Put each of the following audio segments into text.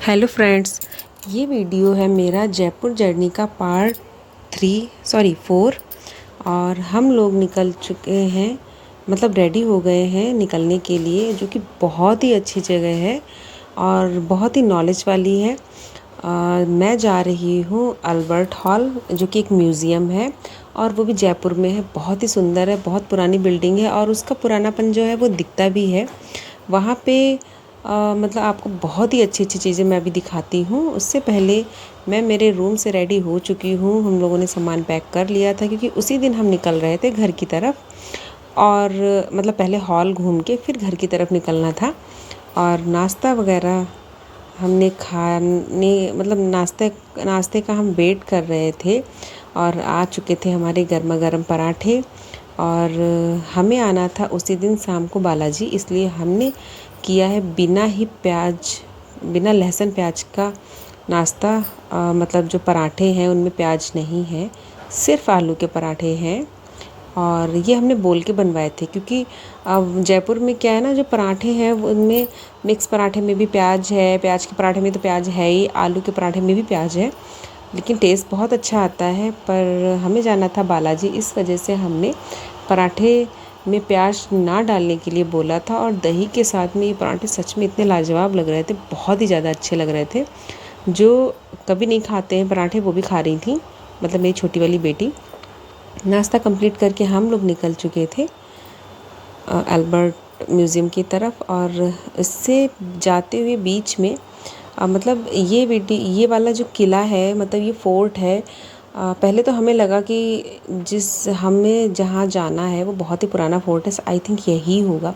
Hello friends, ये video है मेरा जयपुर जर्नी का पार्ट 4। और हम लोग निकल चुके हैं, मतलब रेडी हो गए हैं निकलने के लिए, जो कि बहुत ही अच्छी जगह है और बहुत ही नॉलेज वाली है। मैं जा रही हूँ अल्बर्ट हॉल, जो कि एक म्यूज़ियम है और वो भी जयपुर में है। बहुत ही सुंदर है, बहुत पुरानी बिल्डिंग है और उसका पुरानापन जो है वो दिखता भी है वहाँ पे। मतलब आपको बहुत ही अच्छी अच्छी चीज़ें मैं अभी दिखाती हूँ। उससे पहले मैं मेरे रूम से रेडी हो चुकी हूँ। हम लोगों ने सामान पैक कर लिया था क्योंकि उसी दिन हम निकल रहे थे घर की तरफ। और मतलब पहले हॉल घूम के फिर घर की तरफ निकलना था। और नाश्ता वगैरह हमने खाने मतलब नाश्ते का हम वेट कर रहे थे और आ चुके थे हमारे गर्मा गर्म पराठे। और हमें आना था उसी दिन शाम को बालाजी, इसलिए हमने किया है बिना लहसुन प्याज का नाश्ता। मतलब जो पराठे हैं उनमें प्याज नहीं है, सिर्फ आलू के पराठे हैं। और ये हमने बोल के बनवाए थे क्योंकि अब जयपुर में क्या है ना, जो पराठे हैं उनमें मिक्स पराठे में भी प्याज है, प्याज के पराठे में तो प्याज है ही, आलू के पराठे में भी प्याज है, लेकिन टेस्ट बहुत अच्छा आता है। पर हमें जाना था बालाजी, इस वजह से हमने पराठे में प्याज ना डालने के लिए बोला था। और दही के साथ में ये पराठे सच में इतने लाजवाब लग रहे थे, बहुत ही ज़्यादा अच्छे लग रहे थे। जो कभी नहीं खाते हैं पराठे वो भी खा रही थी, मतलब मेरी छोटी वाली बेटी। नाश्ता कंप्लीट करके हम लोग निकल चुके थे अल्बर्ट म्यूज़ियम की तरफ। और इससे जाते हुए बीच में मतलब ये वाला जो किला है, मतलब ये फोर्ट है। पहले तो हमें लगा कि हमें जहाँ जाना है वो बहुत ही पुराना फोर्ट है, आई थिंक यही होगा,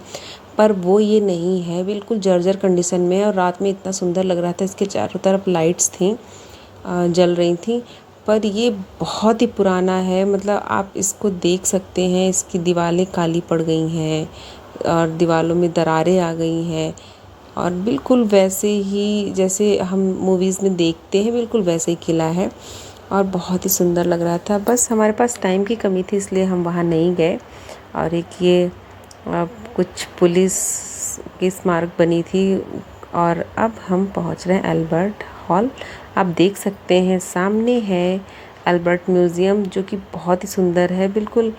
पर वो ये नहीं है। बिल्कुल जर्जर कंडीशन में है और रात में इतना सुंदर लग रहा था। इसके चारों तरफ लाइट्स थी, जल रही थी। पर ये बहुत ही पुराना है, मतलब आप इसको देख सकते हैं। इसकी दीवारें काली पड़ गई हैं और दीवारों में दरारें आ गई हैं और बिल्कुल वैसे ही जैसे हम मूवीज़ में देखते हैं, बिल्कुल वैसे ही किला है और बहुत ही सुंदर लग रहा था। बस हमारे पास टाइम की कमी थी, इसलिए हम वहाँ नहीं गए। और एक ये कुछ पुलिस की स्मारक बनी थी। और अब हम पहुँच रहे हैं अल्बर्ट हॉल। आप देख सकते हैं सामने है अल्बर्ट म्यूज़ियम, जो कि बहुत ही सुंदर है। बिल्कुल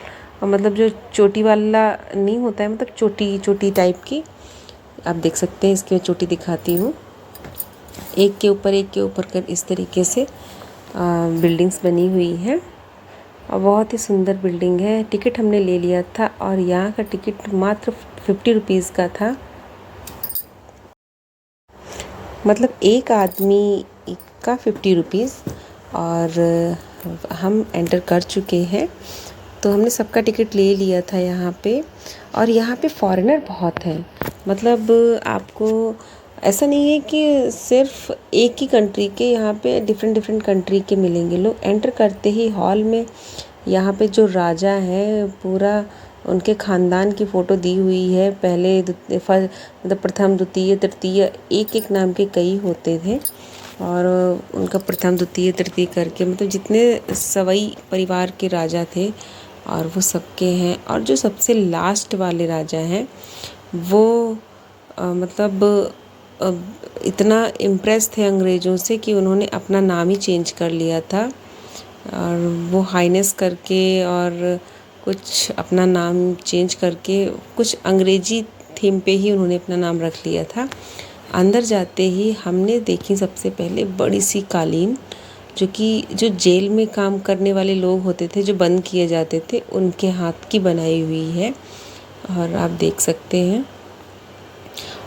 मतलब जो चोटी वाला नहीं होता है, मतलब चोटी चोटी टाइप की, आप देख सकते हैं। इसकी मैं चोटी दिखाती हूँ, एक के ऊपर कर इस तरीके से बिल्डिंग्स बनी हुई है और बहुत ही सुंदर बिल्डिंग है। टिकट हमने ले लिया था और यहाँ का टिकट मात्र 50 रुपीज़ का था, मतलब एक आदमी का 50 रुपीज़। और हम एंटर कर चुके हैं, तो हमने सबका टिकट ले लिया था यहाँ पे। और यहाँ पे फॉरेनर बहुत हैं, मतलब आपको ऐसा नहीं है कि सिर्फ एक ही कंट्री के, यहाँ पे डिफरेंट डिफरेंट कंट्री के मिलेंगे लोग। एंटर करते ही हॉल में यहाँ पे जो राजा हैं, पूरा उनके ख़ानदान की फ़ोटो दी हुई है। पहले मतलब प्रथम द्वितीय तृतीय, एक एक नाम के कई होते थे और उनका प्रथम द्वितीय तृतीय करके, मतलब जितने सवई परिवार के राजा थे और वो सबके हैं। और जो सबसे लास्ट वाले राजा हैं वो मतलब इतना इम्प्रेस थे अंग्रेज़ों से कि उन्होंने अपना नाम ही चेंज कर लिया था, और वो हाइनेस करके और कुछ अपना नाम चेंज करके कुछ अंग्रेजी थीम पे ही उन्होंने अपना नाम रख लिया था। अंदर जाते ही हमने देखी सबसे पहले बड़ी सी कालीन, जो जेल में काम करने वाले लोग होते थे, जो बंद किए जाते थे, उनके हाथ की बनाई हुई है और आप देख सकते हैं।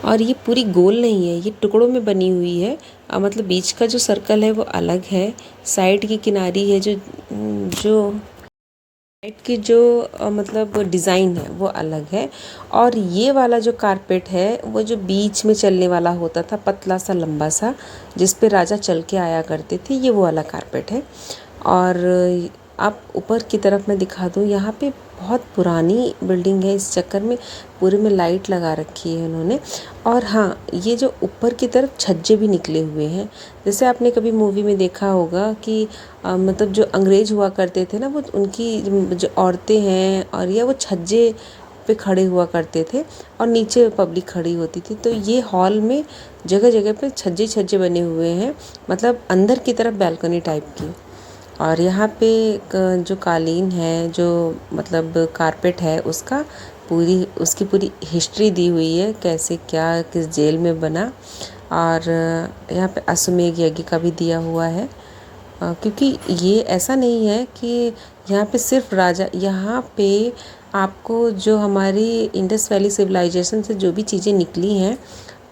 और ये पूरी गोल नहीं है, ये टुकड़ों में बनी हुई है। मतलब बीच का जो सर्कल है वो अलग है, साइड की किनारी है जो जो साइड की जो मतलब डिज़ाइन है वो अलग है। और ये वाला जो कारपेट है वो जो बीच में चलने वाला होता था, पतला सा लंबा सा, जिस पे राजा चल के आया करते थे, ये वो वाला कारपेट है। और आप ऊपर की तरफ मैं दिखा दूँ, यहाँ पे बहुत पुरानी बिल्डिंग है, इस चक्कर में पूरे में लाइट लगा रखी है उन्होंने। और हाँ, ये जो ऊपर की तरफ छज्जे भी निकले हुए हैं, जैसे आपने कभी मूवी में देखा होगा कि मतलब जो अंग्रेज़ हुआ करते थे ना, वो उनकी जो औरतें हैं और या वो छज्जे पे खड़े हुआ करते थे और नीचे पब्लिक खड़ी होती थी। तो ये हॉल में जगह जगह पे छज्जे छज्जे बने हुए हैं, मतलब अंदर की तरफ बैल्कनी टाइप की। और यहाँ पे जो कालीन है, जो मतलब कारपेट है, उसकी पूरी हिस्ट्री दी हुई है, कैसे क्या किस जेल में बना। और यहाँ पे अश्वमेध यज्ञ का भी दिया हुआ है। क्योंकि ये ऐसा नहीं है कि यहाँ पे सिर्फ राजा, यहाँ पे आपको जो हमारी इंडस वैली सिविलाइजेशन से जो भी चीज़ें निकली हैं,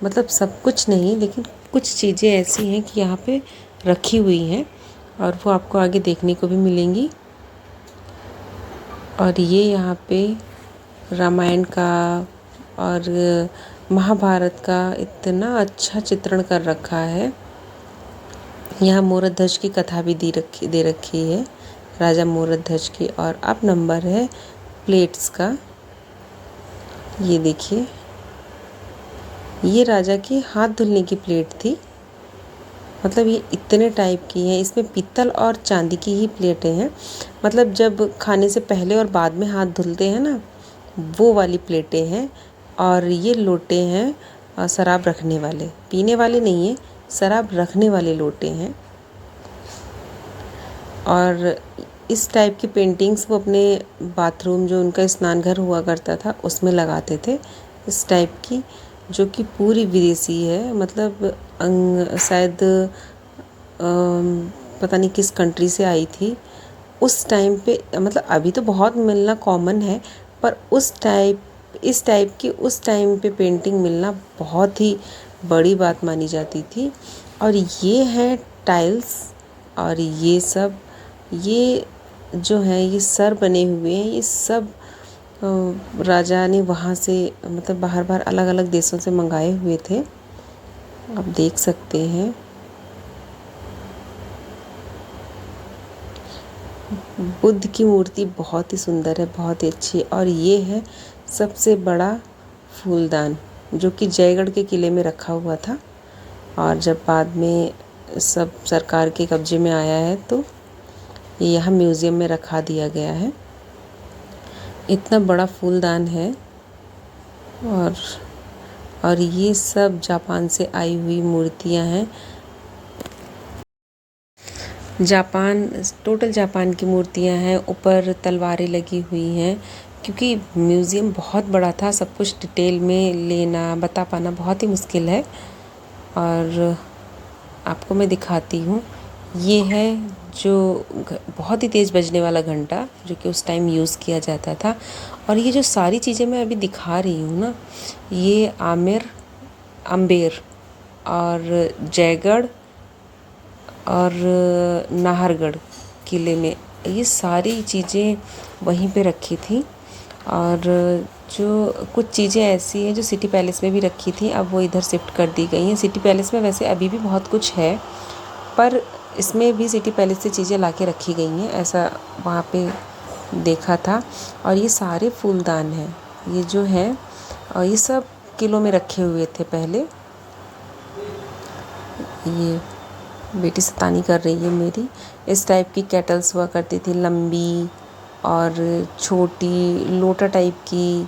मतलब सब कुछ नहीं, लेकिन कुछ चीज़ें ऐसी हैं कि यहाँ पे रखी हुई हैं और वो आपको आगे देखने को भी मिलेंगी। और ये यहाँ पे रामायण का और महाभारत का इतना अच्छा चित्रण कर रखा है। यहाँ मोरध्वज की कथा भी दे रखी है, राजा मोरध्वज की। और अब नंबर है प्लेट्स का। ये देखिए, ये राजा की हाथ धुलने की प्लेट थी, मतलब ये इतने टाइप की हैं। इसमें पीतल और चांदी की ही प्लेटें हैं, मतलब जब खाने से पहले और बाद में हाथ धुलते हैं ना, वो वाली प्लेटें हैं। और ये लोटे हैं शराब रखने वाले, पीने वाले नहीं हैं, शराब रखने वाले लोटे हैं। और इस टाइप की पेंटिंग्स वो अपने बाथरूम, जो उनका स्नान घर हुआ करता था, उसमें लगाते थे, इस टाइप की, जो कि पूरी विदेशी है। मतलब शायद पता नहीं किस कंट्री से आई थी उस टाइम पे। मतलब अभी तो बहुत मिलना कॉमन है, पर इस टाइप की उस टाइम पे पेंटिंग मिलना बहुत ही बड़ी बात मानी जाती थी। और ये है टाइल्स, और ये जो है, ये सर बने हुए हैं, ये सब राजा ने वहाँ से, मतलब बाहर बाहर अलग अलग देशों से मंगाए हुए थे, आप देख सकते हैं। बुद्ध की मूर्ति बहुत ही सुंदर है, बहुत ही अच्छी। और ये है सबसे बड़ा फूलदान, जो कि जयगढ़ के किले में रखा हुआ था, और जब बाद में सब सरकार के कब्जे में आया है तो ये यहाँ म्यूज़ियम में रखा दिया गया है। इतना बड़ा फूलदान है। और ये सब जापान से आई हुई मूर्तियाँ हैं। टोटल जापान की मूर्तियाँ हैं। ऊपर तलवारें लगी हुई हैं, क्योंकि म्यूज़ियम बहुत बड़ा था, सब कुछ डिटेल में लेना बता पाना बहुत ही मुश्किल है। और आपको मैं दिखाती हूँ, ये है जो बहुत ही तेज़ बजने वाला घंटा, जो कि उस टाइम यूज़ किया जाता था। और ये जो सारी चीज़ें मैं अभी दिखा रही हूँ ना, ये अम्बेर और जयगढ़ और नाहरगढ़ किले में ये सारी चीज़ें वहीं पे रखी थी। और जो कुछ चीज़ें ऐसी हैं जो सिटी पैलेस में भी रखी थी, अब वो इधर शिफ्ट कर दी गई हैं। सिटी पैलेस में वैसे अभी भी बहुत कुछ है, पर इसमें भी सिटी पैलेस से चीज़ें ला के रखी गई हैं, ऐसा वहाँ पे देखा था। और ये सारे फूलदान हैं, ये जो हैं, और ये सब किलो में रखे हुए थे पहले। ये बेटी शैतानी कर रही है मेरी। इस टाइप की केटल्स हुआ करती थी, लंबी और छोटी, लोटा टाइप की,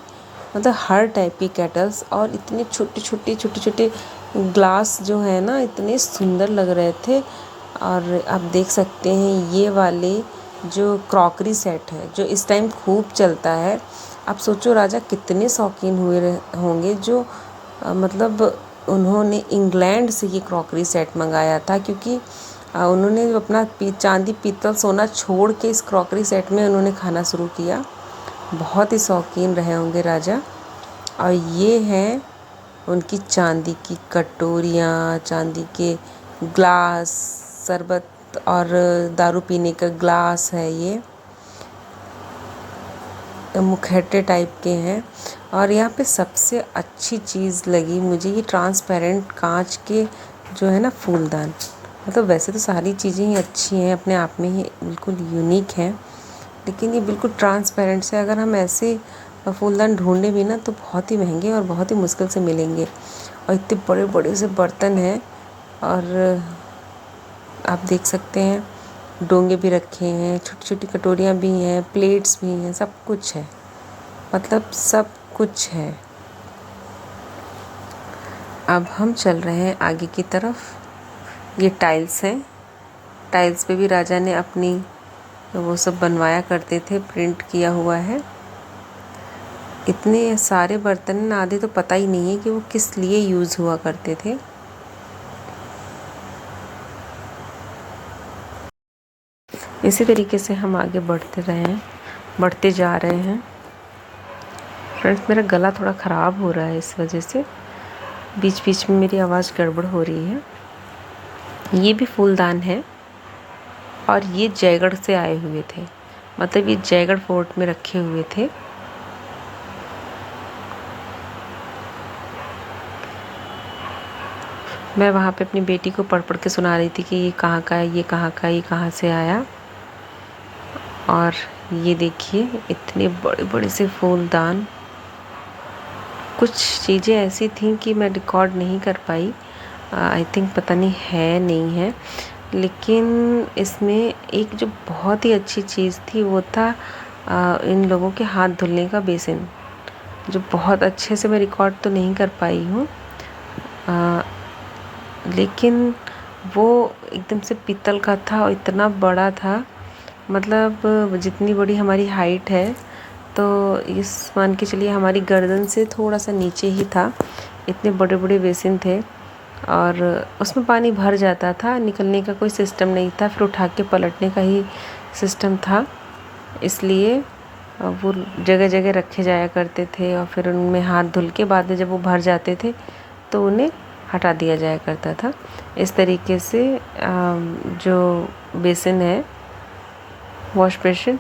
मतलब हर टाइप की केटल्स। और इतने छोटे छोटे ग्लास जो है ना, इतने सुंदर लग रहे थे। और आप देख सकते हैं ये वाले जो क्रॉकरी सेट है, जो इस टाइम खूब चलता है। आप सोचो राजा कितने शौकीन हुए होंगे, जो मतलब उन्होंने इंग्लैंड से ये क्रॉकरी सेट मंगाया था, क्योंकि उन्होंने अपना चांदी पीतल सोना छोड़ के इस क्रॉकरी सेट में उन्होंने खाना शुरू किया। बहुत ही शौकीन रहे होंगे राजा। और ये हैं उनकी चांदी की कटोरियाँ, चांदी के ग्लास, शरबत और दारू पीने का ग्लास है, ये मुखौटे टाइप के हैं। और यहाँ पे सबसे अच्छी चीज़ लगी मुझे ये ट्रांसपेरेंट कांच के जो है ना फूलदान। मतलब वैसे तो सारी चीज़ें ही अच्छी हैं, अपने आप में ही बिल्कुल यूनिक हैं, लेकिन ये बिल्कुल ट्रांसपेरेंट से, अगर हम ऐसे फूलदान ढूंढे भी ना तो बहुत ही महंगे और बहुत ही मुश्किल से मिलेंगे। और इतने बड़े बड़े से बर्तन हैं, और आप देख सकते हैं डोंगे भी रखे हैं, छोटी छोटी कटोरियाँ भी हैं, प्लेट्स भी हैं, सब कुछ है। मतलब सब कुछ है। अब हम चल रहे हैं आगे की तरफ। ये टाइल्स हैं, टाइल्स पे भी राजा ने अपनी वो सब बनवाया करते थे, प्रिंट किया हुआ है। इतने सारे बर्तन, आधे तो पता ही नहीं है कि वो किस लिए यूज़ हुआ करते थे। इसी तरीके से हम आगे बढ़ते जा रहे हैं। फ्रेंड्स, मेरा गला थोड़ा ख़राब हो रहा है, इस वजह से बीच बीच में मेरी आवाज़ गड़बड़ हो रही है। ये भी फूलदान है और ये जयगढ़ से आए हुए थे, मतलब ये जयगढ़ फोर्ट में रखे हुए थे। मैं वहाँ पे अपनी बेटी को पढ़ पढ़ के सुना रही थी कि ये कहाँ का है, ये कहाँ का है, ये कहाँ से आया। और ये देखिए इतने बड़े बड़े से फूलदान। कुछ चीज़ें ऐसी थी कि मैं रिकॉर्ड नहीं कर पाई, आई थिंक पता नहीं है नहीं है, लेकिन इसमें एक जो बहुत ही अच्छी चीज़ थी वो था इन लोगों के हाथ धुलने का बेसिन, जो बहुत अच्छे से मैं रिकॉर्ड तो नहीं कर पाई हूँ, लेकिन वो एकदम से पीतल का था और इतना बड़ा था, मतलब जितनी बड़ी हमारी हाइट है तो इस मान के चलिए हमारी गर्दन से थोड़ा सा नीचे ही था। इतने बड़े बड़े बेसिन थे और उसमें पानी भर जाता था, निकलने का कोई सिस्टम नहीं था, फिर उठा के पलटने का ही सिस्टम था। इसलिए वो जगह जगह रखे जाया करते थे और फिर उनमें हाथ धुल के बाद में जब वो भर जाते थे तो उन्हें हटा दिया जाया करता था। इस तरीके से जो बेसिन है, वॉश बेसिन,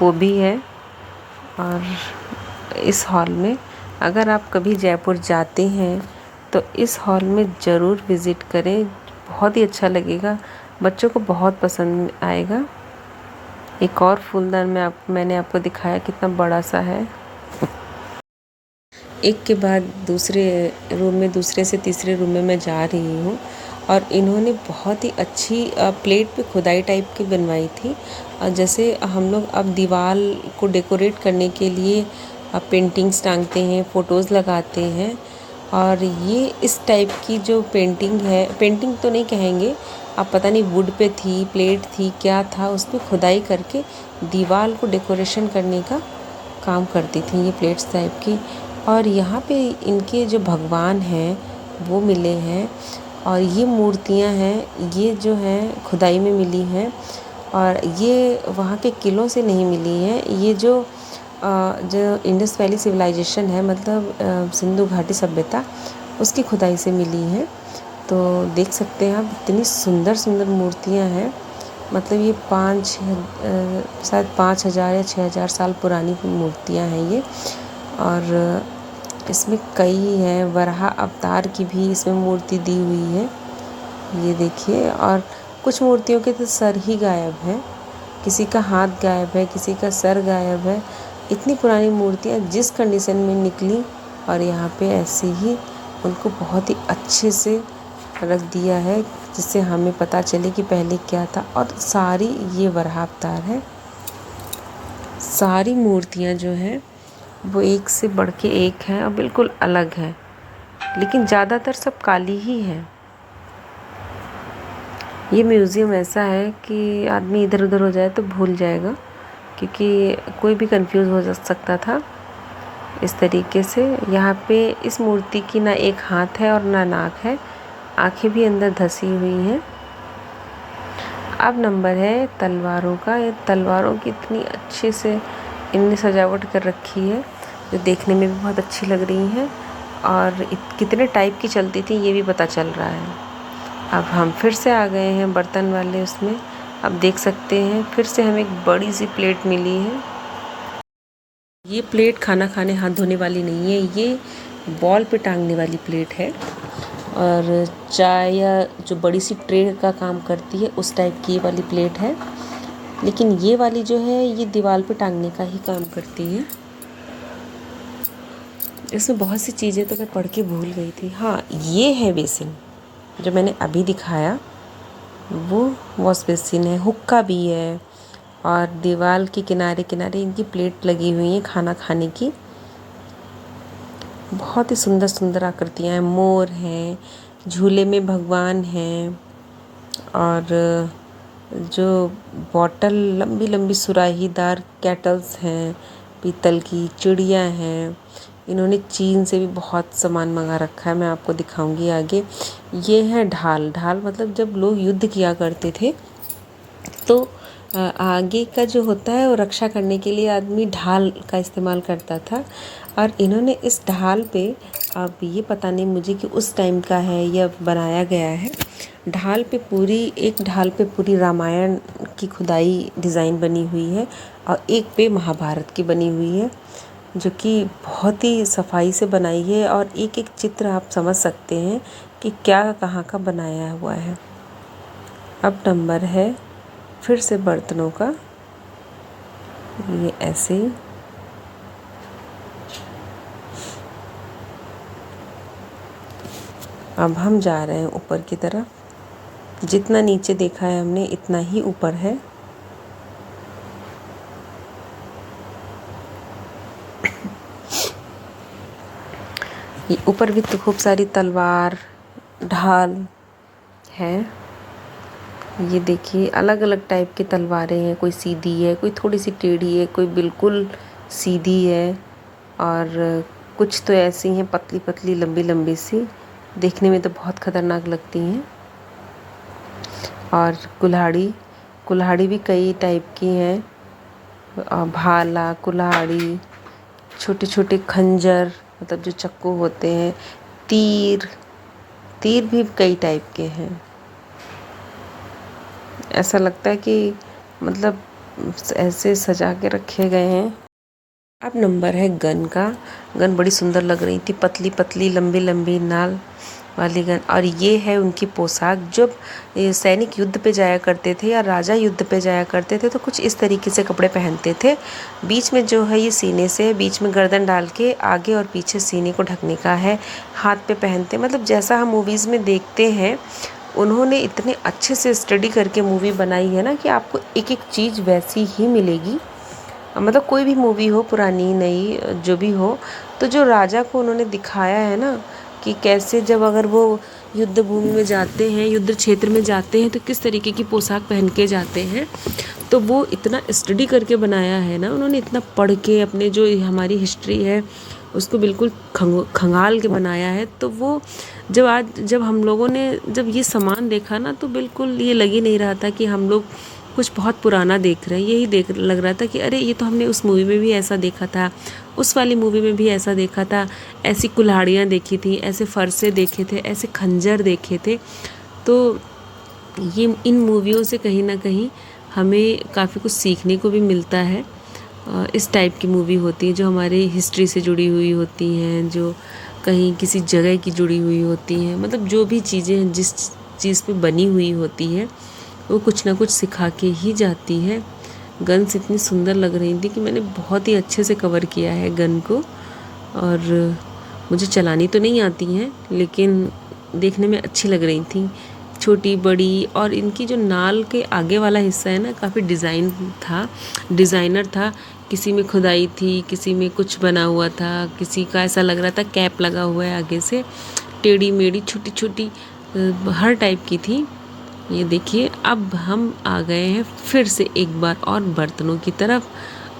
वो भी है। और इस हॉल में अगर आप कभी जयपुर जाते हैं तो इस हॉल में ज़रूर विज़िट करें, बहुत ही अच्छा लगेगा, बच्चों को बहुत पसंद आएगा। एक और फूलदान मैंने आपको दिखाया कितना बड़ा सा है। एक के बाद दूसरे रूम में, दूसरे से तीसरे रूम में मैं जा रही हूँ और इन्होंने बहुत ही अच्छी प्लेट पे खुदाई टाइप की बनवाई थी। जैसे हम लोग अब दीवार को डेकोरेट करने के लिए पेंटिंग्स टांगते हैं, फ़ोटोज़ लगाते हैं, और ये इस टाइप की जो पेंटिंग है, पेंटिंग तो नहीं कहेंगे आप, पता नहीं वुड पे थी, प्लेट थी, क्या था, उस पर खुदाई करके दीवार को डेकोरेशन करने का काम करती थी ये प्लेट्स टाइप की। और यहाँ पे इनके जो भगवान हैं वो मिले हैं और ये मूर्तियाँ हैं, ये जो हैं खुदाई में मिली हैं और ये वहाँ के किलों से नहीं मिली हैं। ये जो इंडस वैली सिविलाइजेशन है, मतलब सिंधु घाटी सभ्यता, उसकी खुदाई से मिली हैं। तो देख सकते हैं आप, इतनी सुंदर सुंदर मूर्तियाँ हैं, मतलब ये शायद 5,000 या 6,000 साल पुरानी मूर्तियाँ हैं ये। और इसमें कई हैं, वराह अवतार की भी इसमें मूर्ति दी हुई है, ये देखिए। और कुछ मूर्तियों के तो सर ही गायब है, किसी का हाथ गायब है, किसी का सर गायब है। इतनी पुरानी मूर्तियाँ जिस कंडीशन में निकली और यहाँ पे ऐसे ही उनको बहुत ही अच्छे से रख दिया है, जिससे हमें पता चले कि पहले क्या था। और सारी ये वराह अवतार है। सारी मूर्तियाँ जो हैं वो एक से बढ़ के एक हैं और बिल्कुल अलग है, लेकिन ज़्यादातर सब काली ही है। ये म्यूज़ियम ऐसा है कि आदमी इधर उधर हो जाए तो भूल जाएगा, क्योंकि कोई भी कंफ्यूज हो सकता था। इस तरीके से यहाँ पे इस मूर्ति की ना एक हाथ है और ना नाक है, आंखें भी अंदर धसी हुई हैं। अब नंबर है तलवारों का। ये तलवारों की इतनी अच्छे से इनने सजावट कर रखी है जो देखने में भी बहुत अच्छी लग रही हैं, और कितने टाइप की चलती थी ये भी पता चल रहा है। अब हम फिर से आ गए हैं बर्तन वाले उसमें। अब देख सकते हैं फिर से हमें एक बड़ी सी प्लेट मिली है। ये प्लेट खाना खाने हाथ धोने वाली नहीं है, ये वॉल पे टांगने वाली प्लेट है, और चाय या जो बड़ी सी ट्रे का काम करती है उस टाइप की वाली प्लेट है। लेकिन ये वाली जो है ये दीवार पे टांगने का ही काम करती है। इसमें बहुत सी चीज़ें तो मैं पढ़ के भूल गई थी। हाँ, ये है बेसिन जो मैंने अभी दिखाया, वो वॉश बेसिन है। हुक्का भी है और दीवार के किनारे किनारे इनकी प्लेट लगी हुई है खाना खाने की। बहुत ही सुंदर सुंदर आकृतियाँ हैं, मोर हैं, झूले में भगवान हैं, और जो बॉटल लंबी लंबी सुराहीदार केटल्स हैं, पीतल की चिड़िया हैं। इन्होंने चीन से भी बहुत सामान मंगा रखा है, मैं आपको दिखाऊंगी आगे। ये है ढाल। ढाल मतलब जब लोग युद्ध किया करते थे तो आगे का जो होता है वो रक्षा करने के लिए आदमी ढाल का इस्तेमाल करता था। और इन्होंने इस ढाल पे, अब ये पता नहीं मुझे कि उस टाइम का है या बनाया गया है, ढाल पे पूरी रामायण की खुदाई डिज़ाइन बनी हुई है और एक पे महाभारत की बनी हुई है, जो कि बहुत ही सफाई से बनाई है। और एक एक चित्र आप समझ सकते हैं कि क्या कहाँ का बनाया हुआ है। अब नंबर है फिर से बर्तनों का, ये ऐसे। अब हम जा रहे हैं ऊपर की तरफ। जितना नीचे देखा है हमने इतना ही ऊपर है। ये ऊपर भी तो खूब सारी तलवार, ढाल है। ये देखिए अलग अलग टाइप की तलवारें हैं, कोई सीधी है, कोई थोड़ी सी टेढ़ी है, कोई बिल्कुल सीधी है, और कुछ तो ऐसी हैं पतली पतली लंबी लंबी सी, देखने में तो बहुत खतरनाक लगती हैं। और कुल्हाड़ी भी कई टाइप की हैं, भाला, कुल्हाड़ी, छोटे छोटे खंजर मतलब जो चक्कू होते हैं, तीर भी कई टाइप के हैं। ऐसा लगता है कि मतलब ऐसे सजा के रखे गए हैं। अब नंबर है गन का। गन बड़ी सुंदर लग रही थी, पतली पतली लंबी लंबी नाल वाली गन। और ये है उनकी पोशाक। जब सैनिक युद्ध पे जाया करते थे या राजा युद्ध पे जाया करते थे तो कुछ इस तरीके से कपड़े पहनते थे। बीच में जो है ये सीने से, बीच में गर्दन डाल के आगे और पीछे सीने को ढकने का है, हाथ पे पहनते, मतलब जैसा हम मूवीज़ में देखते हैं। उन्होंने इतने अच्छे से स्टडी करके मूवी बनाई है ना कि आपको एक एक चीज़ वैसी ही मिलेगी। मतलब कोई भी मूवी हो, पुरानी नई जो भी हो, तो जो राजा को उन्होंने दिखाया है ना कि कैसे जब अगर वो युद्ध भूमि में जाते हैं, युद्ध क्षेत्र में जाते हैं, तो किस तरीके की पोशाक पहन के जाते हैं, तो वो इतना स्टडी करके बनाया है ना उन्होंने, इतना पढ़ के अपने जो हमारी हिस्ट्री है उसको बिल्कुल खंगाल के बनाया है। तो वो जब हम लोगों ने जब ये सामान देखा ना तो बिल्कुल ये लग ही नहीं रहा था कि हम लोग कुछ बहुत पुराना देख रहे हैं। यही लग रहा था कि अरे ये तो हमने उस मूवी में भी ऐसा देखा था, उस वाली मूवी में भी ऐसा देखा था, ऐसी कुल्हाड़ियाँ देखी थी, ऐसे फरसे देखे थे, ऐसे खंजर देखे थे। तो ये इन मूवियों से कहीं ना कहीं हमें काफ़ी कुछ सीखने को भी मिलता है। इस टाइप की मूवी होती है जो हमारी हिस्ट्री से जुड़ी हुई होती हैं, जो कहीं किसी जगह की जुड़ी हुई होती हैं, मतलब जो भी चीज़ें जिस चीज़ पे बनी हुई होती है वो कुछ ना कुछ सिखा के ही जाती है। गन्स इतनी सुंदर लग रही थी कि मैंने बहुत ही अच्छे से कवर किया है गन को। और मुझे चलानी तो नहीं आती हैं लेकिन देखने में अच्छी लग रही थी, छोटी बड़ी। और इनकी जो नाल के आगे वाला हिस्सा है ना काफ़ी डिज़ाइनर था। किसी में खुदाई थी, किसी में कुछ बना हुआ था, किसी का ऐसा लग रहा था कैप लगा हुआ है आगे से, टेढ़ी मेढ़ी छोटी छोटी हर टाइप की थी। ये देखिए अब हम आ गए हैं फिर से एक बार और बर्तनों की तरफ।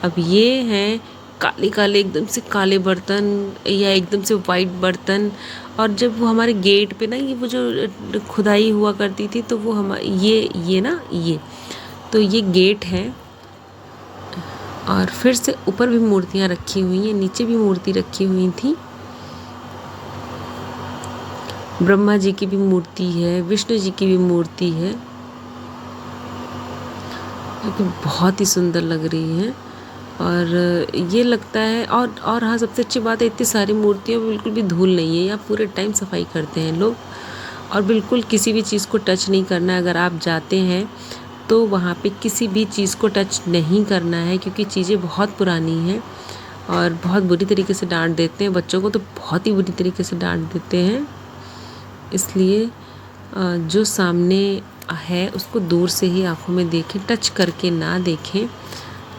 अब ये हैं काले काले, एकदम से काले बर्तन या एकदम से वाइट बर्तन। और जब वो हमारे गेट पे ना, ये वो जो खुदाई हुआ करती थी तो वो हम ये तो ये गेट है। और फिर से ऊपर भी मूर्तियाँ रखी हुई हैं, नीचे भी मूर्ति रखी हुई थी। ब्रह्मा जी की भी मूर्ति है, विष्णु जी की भी मूर्ति है, लेकिन बहुत ही सुंदर लग रही है। और ये लगता है और हाँ, सबसे अच्छी बात है इतनी सारी मूर्तियाँ बिल्कुल भी धूल नहीं है। यहाँ पूरे टाइम सफाई करते हैं लोग, और बिल्कुल किसी भी चीज़ को टच नहीं करना है। अगर आप जाते हैं तो वहाँ पे किसी भी चीज़ को टच नहीं करना है, क्योंकि चीज़ें बहुत पुरानी हैं और बहुत बुरी तरीके से डांट देते हैं। बच्चों को तो बहुत ही बुरी तरीके से डांट देते हैं। इसलिए जो सामने है उसको दूर से ही आँखों में देखें, टच करके ना देखें।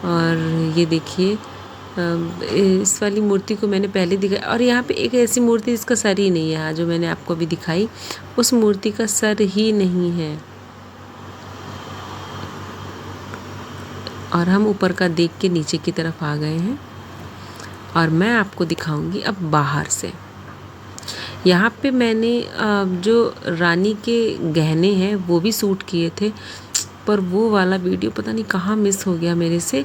और ये देखिए इस वाली मूर्ति को मैंने पहले दिखाया, और यहाँ पे एक ऐसी मूर्ति जिसका सर ही नहीं है, हाँ, जो मैंने आपको अभी दिखाई, उस मूर्ति का सर ही नहीं है। और हम ऊपर का देख के नीचे की तरफ आ गए हैं, और मैं आपको दिखाऊंगी अब बाहर से। यहाँ पे मैंने जो रानी के गहने हैं वो भी सूट किए थे, पर वो वाला वीडियो पता नहीं कहाँ मिस हो गया मेरे से।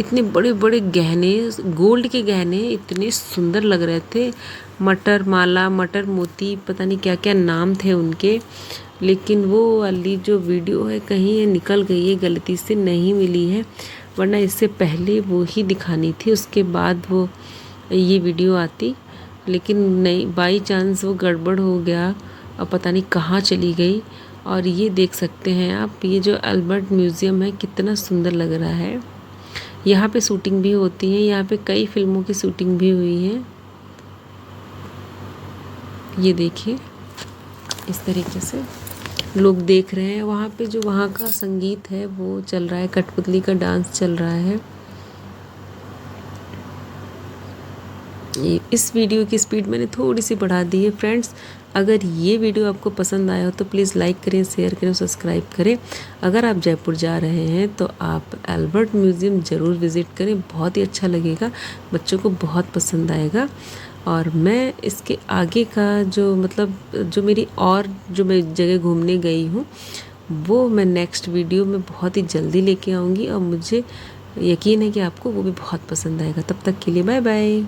इतने बड़े बड़े गहने, गोल्ड के गहने इतने सुंदर लग रहे थे, मटर माला, मटर मोती, पता नहीं क्या क्या नाम थे उनके। लेकिन वो वाली जो वीडियो है कहीं ये निकल गई है, गलती से नहीं मिली है, वरना इससे पहले वो ही दिखानी थी, उसके बाद वो ये वीडियो आती। लेकिन नहीं, बाई चांस वो गड़बड़ हो गया और पता नहीं कहाँ चली गई। और ये देख सकते हैं आप, ये जो अल्बर्ट म्यूज़ियम है कितना सुंदर लग रहा है। यहाँ पे शूटिंग भी होती है, यहाँ पे कई फिल्मों की शूटिंग भी हुई है। ये देखिए इस तरीके से लोग देख रहे हैं। वहाँ पे जो वहाँ का संगीत है वो चल रहा है, कठपुतली का डांस चल रहा है। इस वीडियो की स्पीड मैंने थोड़ी सी बढ़ा दी है फ्रेंड्स। अगर ये वीडियो आपको पसंद आया हो तो प्लीज़ लाइक करें, शेयर करें, सब्सक्राइब करें। अगर आप जयपुर जा रहे हैं तो आप अल्बर्ट म्यूज़ियम ज़रूर विज़िट करें, बहुत ही अच्छा लगेगा, बच्चों को बहुत पसंद आएगा। और मैं इसके आगे का जो मतलब जो मेरी और जो मैं जगह घूमने गई हूँ वो मैं नेक्स्ट वीडियो में बहुत ही जल्दी लेके आऊँगी, और मुझे यकीन है कि आपको वो भी बहुत पसंद आएगा। तब तक के लिए बाय बाय।